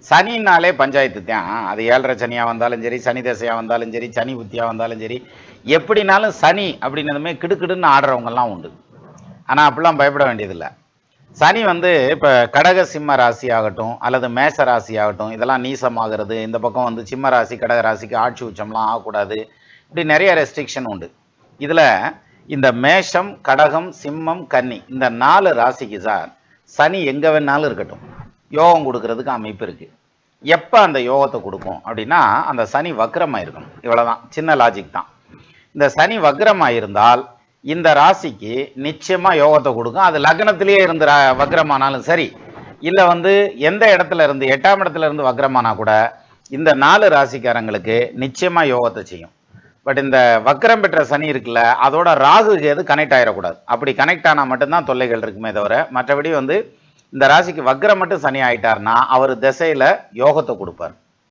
சனினாலே பஞ்சாயத்து தான். அது 7.5 சனியாக வந்தாலும் சரி, சனி தசையாக வந்தாலும் சரி, சனி புத்தியாக வந்தாலும் சரி, எப்படினாலும் சனி அப்படின்னதுமே கிடுக்கிடுன்னு ஆடுறவங்கெல்லாம் உண்டு. ஆனால் அப்படிலாம் பயப்பட வேண்டியதில்லை. சனி வந்து இப்போ கடக சிம்ம ராசி ஆகட்டும் அல்லது மேச ராசி ஆகட்டும், இதெல்லாம் நீசமாகிறது. இந்த பக்கம் வந்து சிம்ம ராசி கடக ராசிக்கு ஆட்சி உச்சம்லாம் ஆகக்கூடாது. இப்படி நிறைய ரெஸ்ட்ரிக்ஷன் உண்டு. இதில் இந்த மேஷம், கடகம், சிம்மம், கன்னி இந்த 4 ராசிக்கு சார் சனி எங்கே வேணாலும் இருக்கட்டும், யோகம் கொடுக்கறதுக்கு அமைப்பு இருக்கு. எப்போ அந்த யோகத்தை கொடுக்கும் அப்படின்னா அந்த சனி வக்ரமாக இருக்கணும். இவ்வளோதான், சின்ன லாஜிக் தான். இந்த சனி வக்ரமாக இருந்தால் இந்த ராசிக்கு நிச்சயமாக யோகத்தை கொடுக்கும். அது லக்னத்திலேயே இருந்து வக்ரமானாலும் சரி, இல்லை வந்து எந்த இடத்துல இருந்து 8ஆம் இடத்துல இருந்து வக்ரமானா கூட இந்த 4 ராசிக்காரங்களுக்கு நிச்சயமாக யோகத்தை செய்யும். பட் இந்த வக்ரம் பெற்ற சனி இருக்குல்ல, அதோட ராகு கேது கனெக்ட் ஆகிடக்கூடாது. அப்படி கனெக்ட் ஆனால் மட்டும்தான் தொல்லைகள் இருக்குமே தவிர, மற்றபடி வந்து இந்த ராசிக்கு வக்ரம் மட்டும் சனி ஆயிட்டார்னா அவர் திசையில் யோகத்தை கொடுப்பார்.